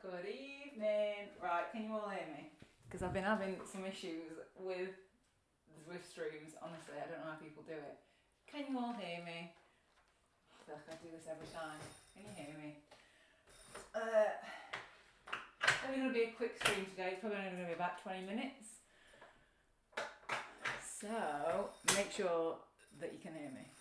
Good evening. Right, can you all hear me? Because I've been having some issues with the Zwift streams. Honestly, I don't know how people do it. Can you all hear me? I feel like I do this every time. Can you hear me? It's only going to be a quick stream today. It's probably only going to be about 20 minutes. So, make sure that you can hear me.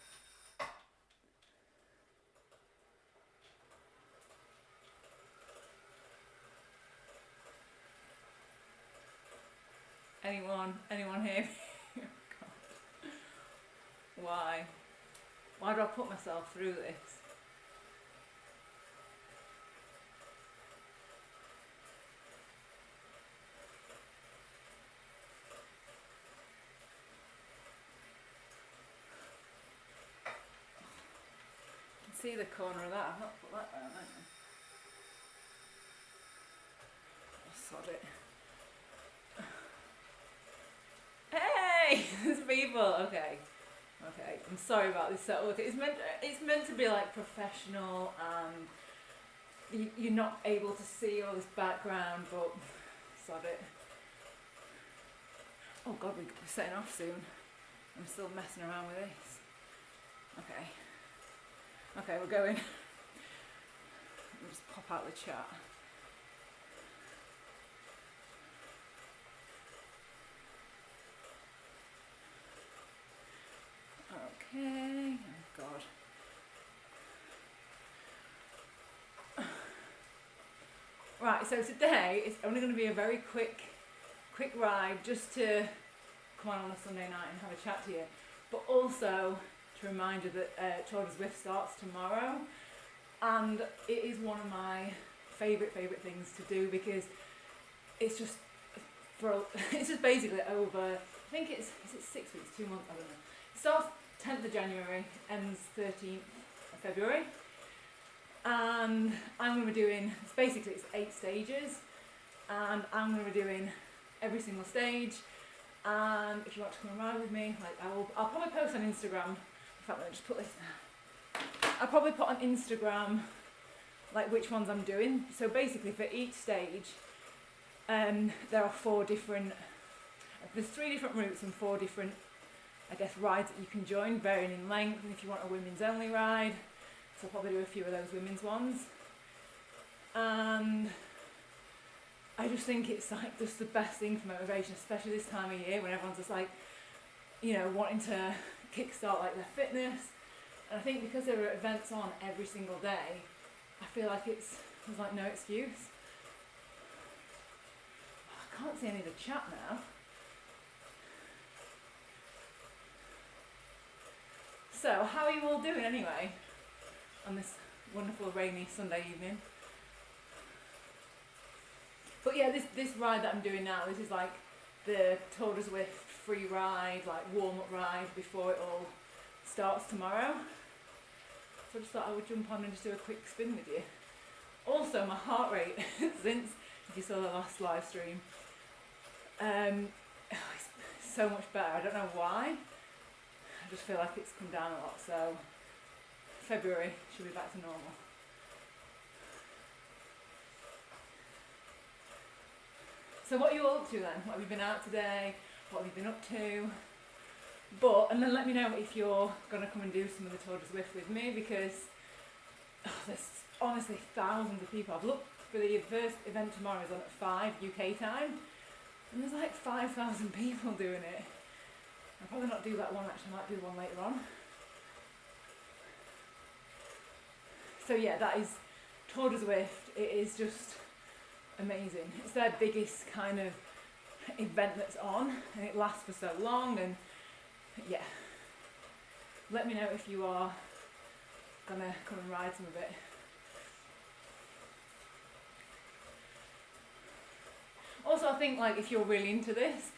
Anyone hear me? Oh, God. Why? Why do I put myself through this? You can see the corner of that. I've not put that down, have I? Oh, sod it. Hey, there's people. Okay. I'm sorry about this setup. It's meant to be like professional, and you're not able to see all this background, but sod it. Oh God, we're setting off soon. I'm still messing around with this. Okay, we're going. Let me just pop out the chat. Okay, oh God. Right, so today it's only going to be a very quick ride just to come on a Sunday night and have a chat to you, but also to remind you that Tour de Zwift starts tomorrow, and it is one of my favourite things to do because it's just basically over, I think it's 6 weeks, 2 months, I don't know. It starts 10th of January, ends 13th of February, and I'm going to be doing, it's 8 stages, and I'm going to be doing every single stage. And if you want to come and ride with me, like I'll probably post on Instagram. In fact, let me just put this. I'll probably put on Instagram like which ones I'm doing. So basically, for each stage, there are 4 different. There's 3 different routes and 4 different, I guess, rides that you can join, varying in length. And if you want a women's only ride, so I'll probably do a few of those women's ones. And I just think it's like just the best thing for motivation, especially this time of year when everyone's just like, you know, wanting to kickstart like their fitness. And I think because there are events on every single day, I feel like there's like no excuse. I can't see any of the chat now. So, how are you all doing anyway on this wonderful rainy Sunday evening? But yeah, this ride that I'm doing now, this is like the Tour de Zwift free ride, like warm-up ride before it all starts tomorrow. So I just thought I would jump on and just do a quick spin with you. Also, my heart rate since, if you saw the last live stream, it's so much better. I don't know why. I just feel like it's come down a lot. So February should be back to normal. So what are you all up to then? What have you been out today? What have you been up to? And then let me know if you're going to come and do some of the Tour de Zwift with me, because there's honestly thousands of people. I've looked for the first event tomorrow is on at 5 UK time, and there's like 5,000 people doing it. I'll probably not do that one actually, I might do one later on. So yeah, that is Tour de Zwift. It is just amazing. It's their biggest kind of event that's on, and it lasts for so long. And yeah, let me know if you are gonna come and ride some of it. Also, I think like if you're really into this,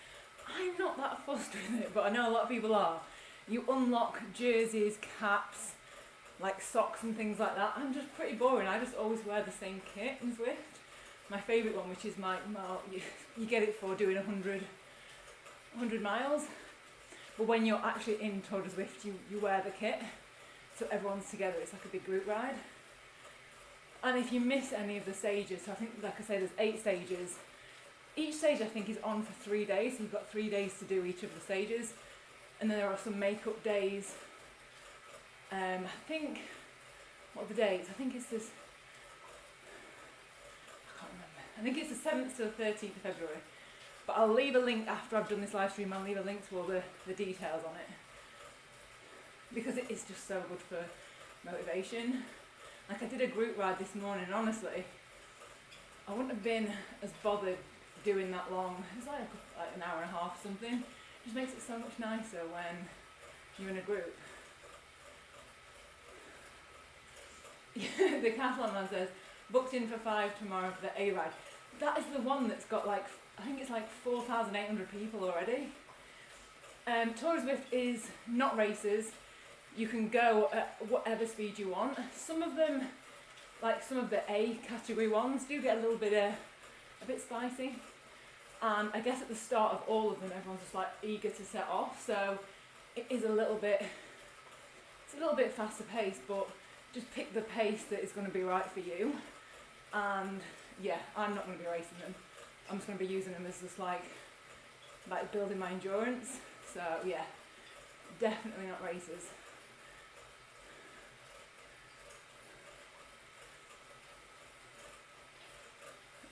I'm not that fussed with it, but I know a lot of people are. You unlock jerseys, caps, like socks and things like that. I'm just pretty boring. I just always wear the same kit in Zwift. My favourite one, which is you get it for doing 100 miles. But when you're actually in Tour de Zwift, you wear the kit. So everyone's together, it's like a big group ride. And if you miss any of the stages, so I think, like I say, there's 8 stages. Each stage I think is on for 3 days, so you've got 3 days to do each of the stages. And then there are some makeup days. I think, what are the dates? I think it's this, I can't remember. I think it's the 7th to the 13th of February. But I'll leave a link after I've done this live stream, I'll leave a link to all the details on it. Because it is just so good for motivation. Like I did a group ride this morning, and honestly, I wouldn't have been as bothered doing that long. It's like an hour and a half or something. It just makes it so much nicer when you're in a group. The Decathlon man says, booked in for 5 tomorrow for the A ride. That is the one that's got like, I think it's like 4,800 people already. Tour Zwift is not races. You can go at whatever speed you want. Some of them, like some of the A category ones, do get a little bit a bit spicy. And I guess at the start of all of them, everyone's just like eager to set off. So it is a little bit faster paced, but just pick the pace that is going to be right for you. And yeah, I'm not going to be racing them. I'm just going to be using them as just like building my endurance. So yeah, definitely not races.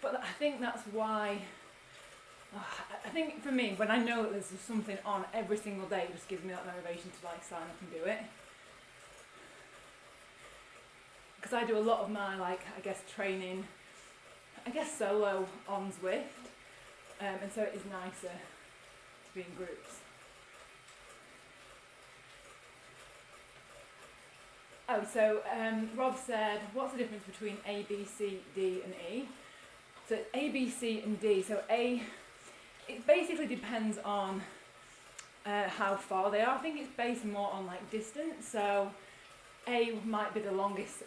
But I think that's why, I think for me, when I know that there's something on every single day, it just gives me that motivation to like sign up and do it. Because I do a lot of my training, solo on Zwift, and so it is nicer to be in groups. Oh, so Rob said, what's the difference between A, B, C, D and E? So A, B, C and D. So A, it basically depends on how far they are. I think it's based more on like distance. So A might be the longest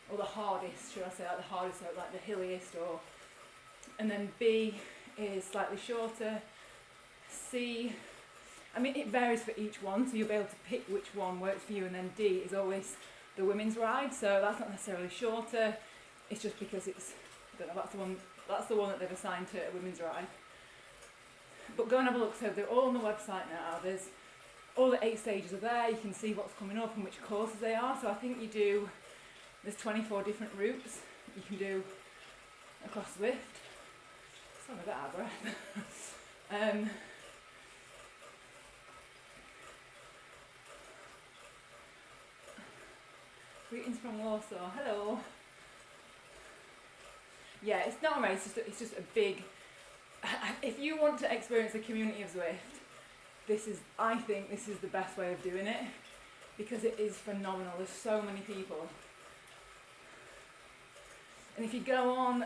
or the hardest, should I say, like the hardest, so like the hilliest, and then B is slightly shorter. C, I mean, it varies for each one, so you'll be able to pick which one works for you, and then D is always the women's ride, so that's not necessarily shorter, it's just because it's, I don't know, that's the one that they've assigned to a women's ride. But go and have a look, so they're all on the website now, there's all the 8 stages are there, you can see what's coming up and which courses they are, so I think there's 24 different routes you can do across Zwift. So I'm a bit out of breath. Greetings from Warsaw. Hello. Yeah, it's not a race, it's just a big... If you want to experience the community of Zwift, I think this is the best way of doing it, because it is phenomenal. There's so many people. And if you go on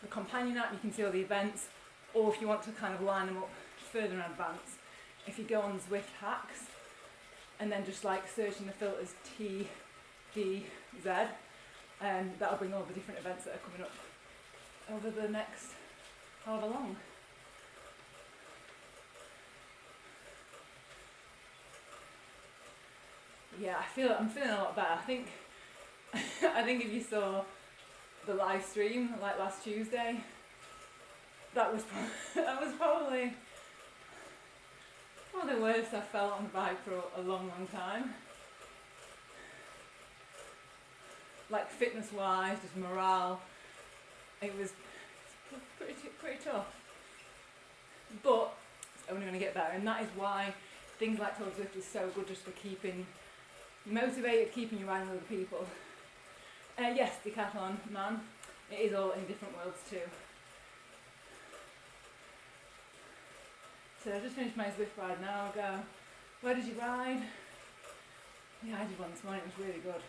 the companion app, you can see all the events, or if you want to kind of line them up further in advance, if you go on Zwift hacks and then just like search in the filters T, D, Z, that'll bring all the different events that are coming up over the next however long. Yeah, I'm feeling a lot better. I think if you saw the live stream like last Tuesday, that was probably one of the worst I've felt on the bike for a long time. Like fitness wise, just morale, it was pretty tough. But it's only going to get better, and that is why things like Tour Zwift is so good, just for keeping you motivated, keeping you riding with other people. Yes, Decathlon man, it is all in different worlds too. So I just finished my Zwift ride now. I'll go, where did you ride? Yeah, I did one this morning, it was really good.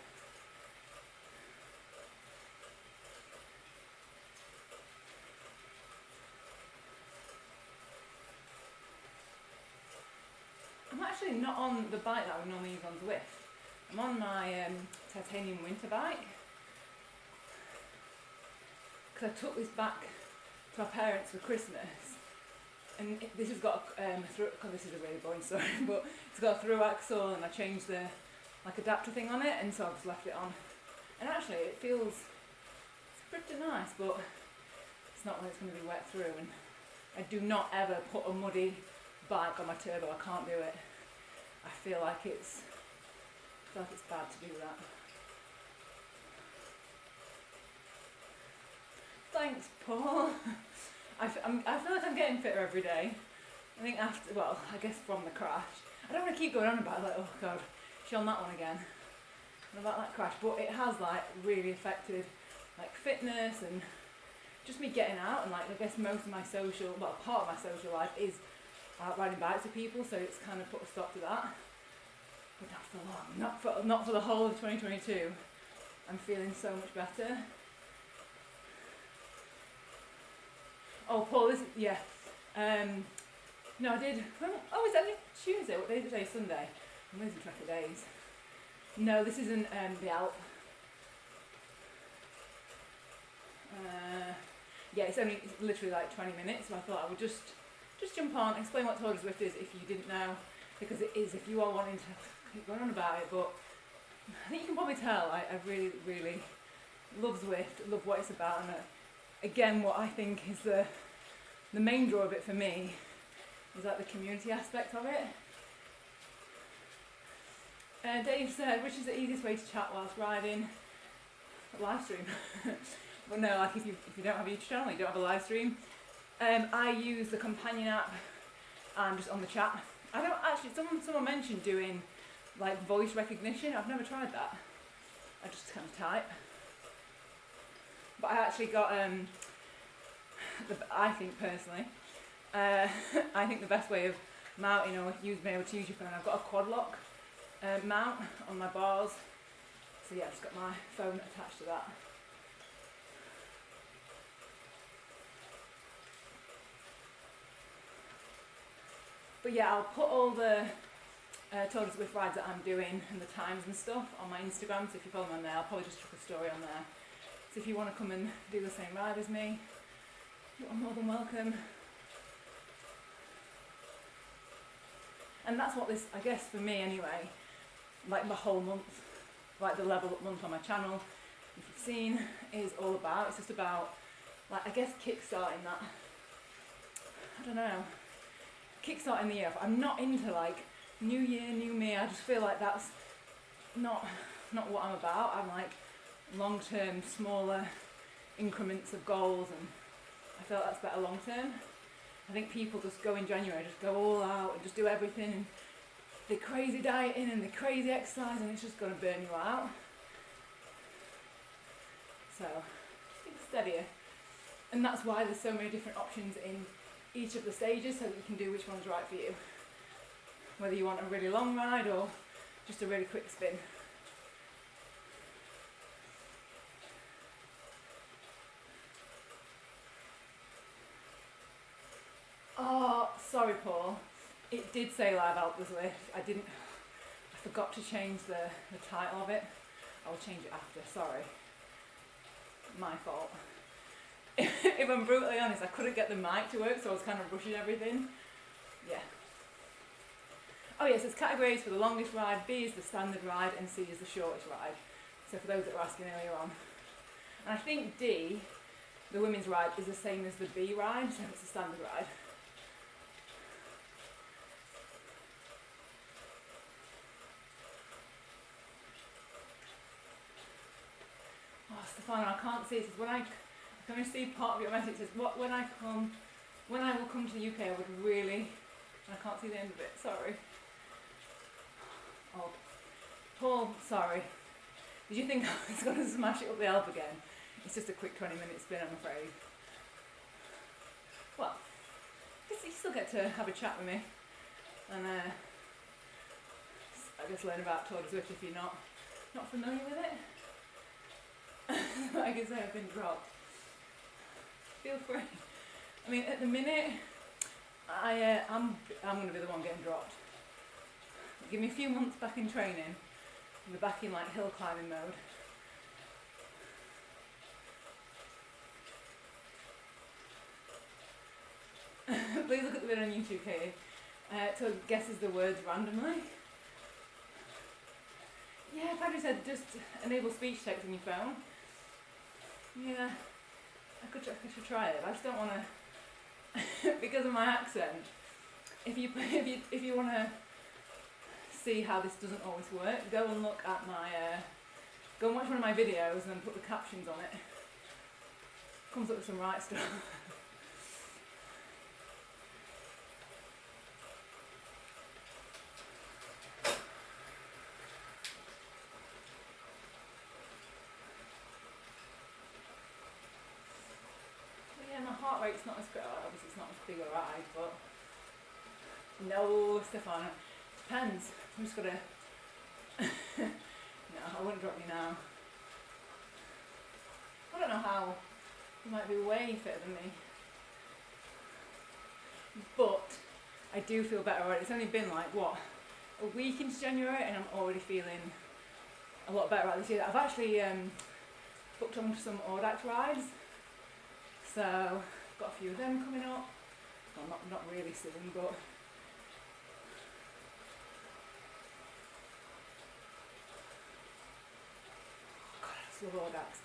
I'm actually not on the bike that I would normally use on Zwift. I'm on my titanium winter bike. Because I took this back to our parents for Christmas. And this has got this is a really boring story, but it's got a through axle, and I changed the adapter thing on it, and so I've just left it on. And actually it feels, it's pretty nice, but it's not when it's going to be wet through. And I do not ever put a muddy bike on my turbo. I can't do it. I feel like it's bad to do that. Thanks, Paul. I feel like I'm getting fitter every day. I think after, well, I guess from the crash. I don't want to keep going on about it, like, oh God, she on that one again. And about that crash, but it has like really affected like fitness and just me getting out, and like I guess most of my social, well, part of my social life is riding bikes with people, so it's kind of put a stop to that. But not for long, not for the whole of 2022. I'm feeling so much better. Oh, Paul, yeah. No, I did. Oh, is that Tuesday? What day is today? Sunday. I'm losing track of days. No, this isn't the Alp. Yeah, it's literally like 20 minutes, so I thought I would just jump on, explain what Tour de Zwift is if you didn't know, because it is, if you are wanting to keep going on about it, but I think you can probably tell I really, really love Zwift, love what it's about, and again, what I think is the main draw of it for me is like the community aspect of it. Dave said, which is the easiest way to chat whilst riding? A live stream. But no, like if you don't have a YouTube channel, you don't have a live stream. I use the companion app and just on the chat. I don't actually, someone mentioned doing like voice recognition. I've never tried that. I just kind of type. But I actually got, I think personally, I think the best way of mounting or being able to use your phone, I've got a quad lock mount on my bars. So yeah, I've just got my phone attached to that. But yeah, I'll put all the Tour de Zwift rides that I'm doing and the times and stuff on my Instagram, so if you follow me on there, I'll probably just chuck a story on there. So if you want to come and do the same ride as me, you are more than welcome. And that's what this, I guess for me anyway, like my whole month, like the level up month on my channel, if you've seen, is all about. It's just about, like, I guess kickstarting that, I don't know, kickstarting the year. I'm not into like new year, new me. I just feel like that's not what I'm about. I'm like long-term, smaller increments of goals, and I feel like that's better long-term. I think people just go in January, just go all out and just do everything, and the crazy dieting and the crazy exercise, and it's just going to burn you out. So just think steadier. And that's why there's so many different options in each of the stages, so that you can do which one's right for you. Whether you want a really long ride or just a really quick spin. Oh, sorry Paul. It did say live out the Zwift. I forgot to change the title of it. I'll change it after, sorry. My fault. If I'm brutally honest, I couldn't get the mic to work, so I was kind of rushing everything. Yeah. Oh yes, there's categories for the longest ride, B is the standard ride, and C is the shortest ride. So for those that were asking earlier on. And I think D, the women's ride, is the same as the B ride, so it's the standard ride. Oh, Stefano, I can't see. It says, I can only see part of your message. It says, when I will come to the UK, I would really, I can't see the end of it, sorry. Oh, Paul, sorry. Did you think I was going to smash it up the Alp again? It's just a quick 20-minute spin, I'm afraid. Well, you still get to have a chat with me, and I guess learn about Tour de Zwift if you're not familiar with it. Like I say, I've been dropped. Feel free. I mean, at the minute, I'm going to be the one getting dropped. Give me a few months back in training, we're back in like hill climbing mode. Please look at the video on YouTube, Katie. So guesses the words randomly. Yeah, Yeah, Paddy said just enable speech text on your phone. Yeah, I should try it. I just don't want to, because of my accent. If you want to see how this doesn't always work, go and look at my, go and watch one of my videos and then put the captions on it. Comes up with some right stuff. My heart rate's not as good. Obviously, it's not as big a ride, but no, Stefano. Depends. I'm just gonna. No, I wouldn't drop you now. I don't know how. You might be way fitter than me, but I do feel better already. It's only been like what, a week into January, and I'm already feeling a lot better about this year. I've actually booked on some Audax rides. So, I've got a few of them coming up. Well, not really soon, but God, I just love Audax.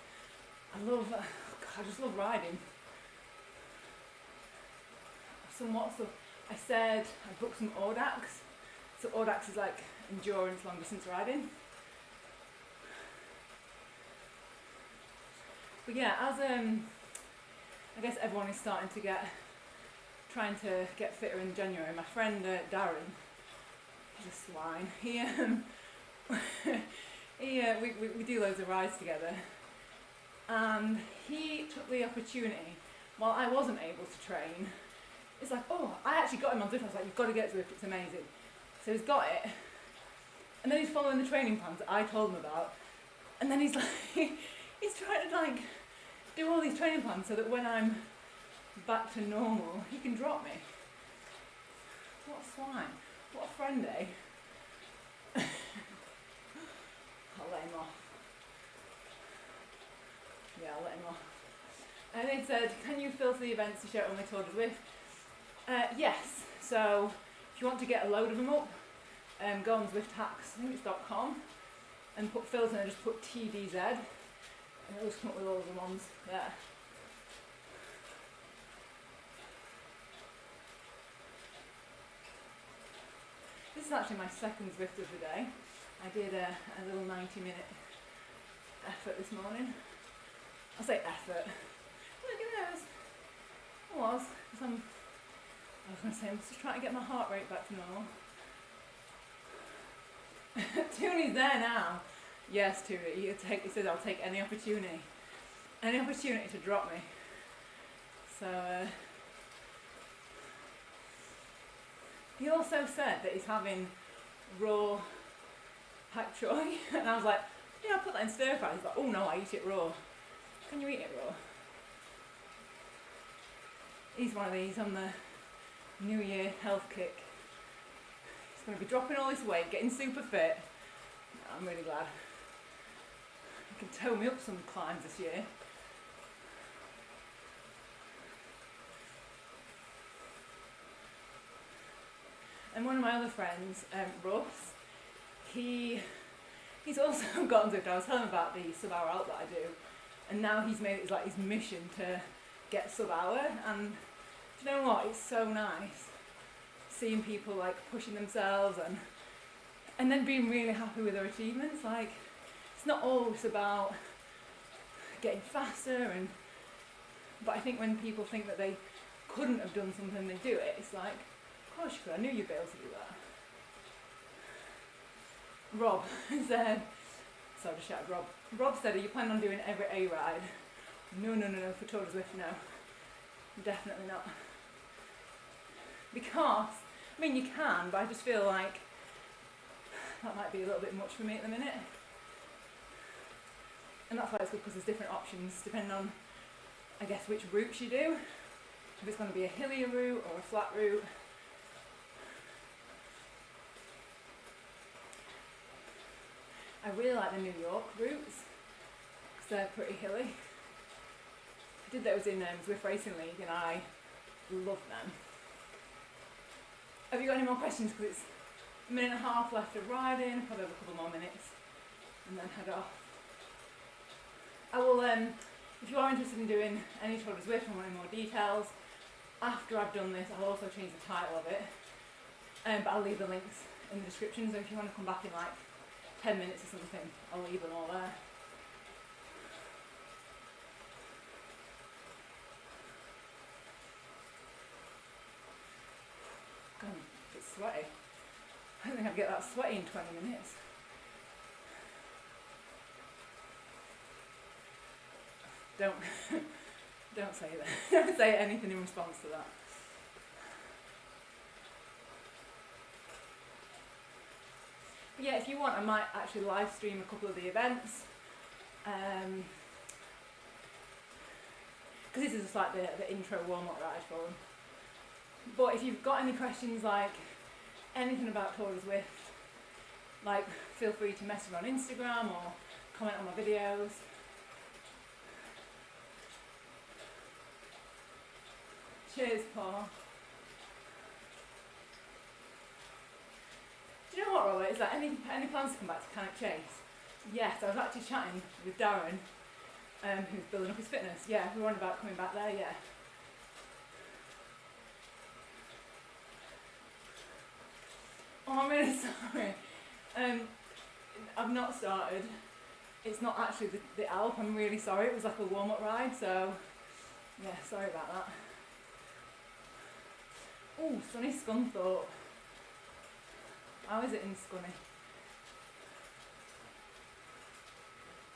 I just love riding. I said I booked some Audax. So Audax is like endurance, long distance riding. But yeah, as I guess everyone is trying to get fitter in January. My friend Darren, he's a swine. We do loads of rides together, and he took the opportunity while I wasn't able to train. It's like, oh, I actually got him on Zwift. I was like, you've got to get Zwift, it's amazing. So he's got it, and then he's following the training plans that I told him about, and then he's like, he's trying to like do all these training plans so that when I'm back to normal, he can drop me. What a swine. What a friend, eh? I'll let him off. Yeah, I'll let him off. And they said, can you filter the events to show only Tour de Zwift? Yes. So if you want to get a load of them up, go on zwifthacks.com and put filter and just put TDZ. And it'll just come up with all of the ones there. This is actually my second Zwift of the day. I did a little 90-minute effort this morning. I say effort. Look at those. I was going to say, I'm just trying to get my heart rate back to normal. Tony's there now. Yes, Tony, he says I'll take any opportunity to drop me. So, he also said that he's having raw pak choy, and I was like, yeah, I'll put that in stir fry. He's like, oh no, I eat it raw. Can you eat it raw? He's one of these on the New Year health kick. He's going to be dropping all this weight, getting super fit. I'm really glad. He can tow me up some climbs this year. And one of my other friends, Russ, he's also gotten Zwift. I was telling him about the sub-hour out that I do, and now he's made it like his mission to get sub-hour. And do you know what? It's so nice seeing people like pushing themselves and then being really happy with their achievements. Like, it's not always about getting faster, but I think when people think that they couldn't have done something, they do it. It's like, of course you could. I knew you'd be able to do that. Rob said, sorry to shout, Rob said, are you planning on doing every A ride? No, for Tour de Zwift, no. Definitely not. Because, I mean, you can, but I just feel like that might be a little bit much for me at the minute. And that's why it's good, because there's different options depending on, I guess, which routes you do. If it's going to be a hillier route or a flat route. I really like the New York routes because they're pretty hilly. I did those in Zwift Racing League and I love them. Have you got any more questions? Because it's a minute and a half left of riding, probably have a couple more minutes. and then head off. I will, if you are interested in doing any Tour de Zwift and wanting more details, after I've done this I'll also change the title of it, but I'll leave the links in the description, so if you want to come back in like 10 minutes or something, I'll leave them all there. God, it's sweaty. I don't think I'd get that sweaty in 20 minutes. Don't say that. Don't say anything in response to that. But yeah, if you want, I might actually live stream a couple of the events. Because this is just like the intro warm-up ride for them. But if you've got any questions, like anything about Tour de Zwift, like feel free to message me on Instagram or comment on my videos. Cheers, Paul. Do you know what, Robert? Is there any plans to come back to Cannock Chase? Yes, I was actually chatting with Darren, who's building up his fitness. Yeah, we were on about coming back there, yeah. Oh, I'm really sorry. I've not started. It's not actually the Alp, I'm really sorry. It was like a warm-up ride, so yeah, sorry about that. Oh, sunny Scunthorpe. How is it in Scunny?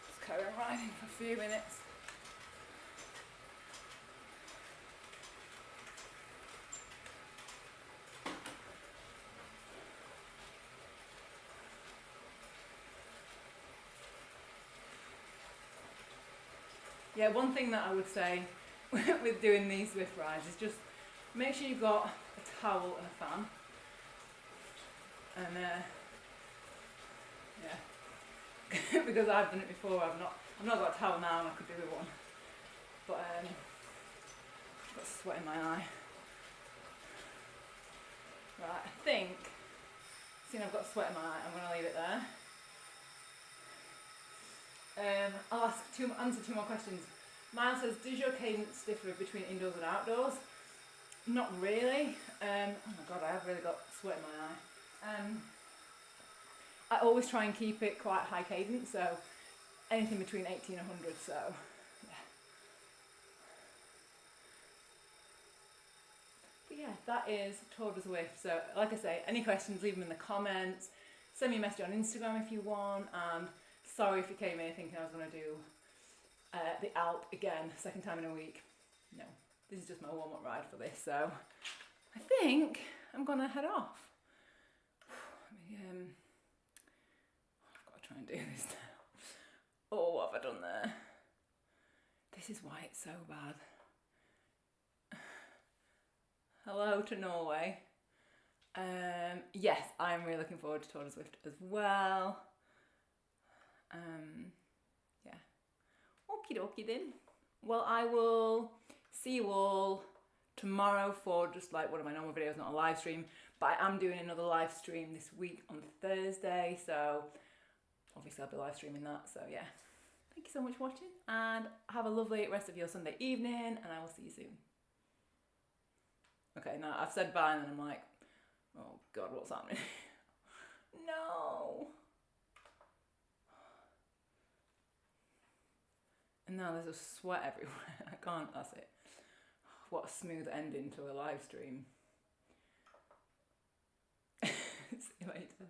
Just carry on riding for a few minutes. Yeah, one thing that I would say with doing these Zwift rides is just make sure you've got a towel and a fan. And yeah, because I've done it before. I've not got a towel now, and I could do with one. But I've got sweat in my eye. Right, I think. Seeing I've got sweat in my eye, I'm going to leave it there. I'll answer two more questions. Miles says, does your cadence differ between indoors and outdoors? Not really. Oh my god, I have really got sweat in my eye. I always try and keep it quite high cadence, so anything between 80 and 100, so yeah. But yeah, that is Tour de Zwift. So like I say, any questions, leave them in the comments. Send me a message on Instagram if you want, and sorry if you came in thinking I was going to do the Alp again, second time in a week. No, this is just my warm-up ride for this, so I think I'm going to head off. I've got to try and do this now. Oh, what have I done there? This is why it's so bad. Hello to Norway. Yes, I'm really looking forward to Tour de Zwift as well. Yeah. Okie dokie then. Well, I will see you all tomorrow for just like one of my normal videos, not a live stream. But I am doing another live stream this week on Thursday, so obviously I'll be live streaming that. So yeah, thank you so much for watching, and have a lovely rest of your Sunday evening, and I will see you soon. Okay, now I've said bye, and then I'm like, oh god, what's happening? No. And now there's a sweat everywhere. I can't, that's it. What a smooth ending to a live stream. See you later.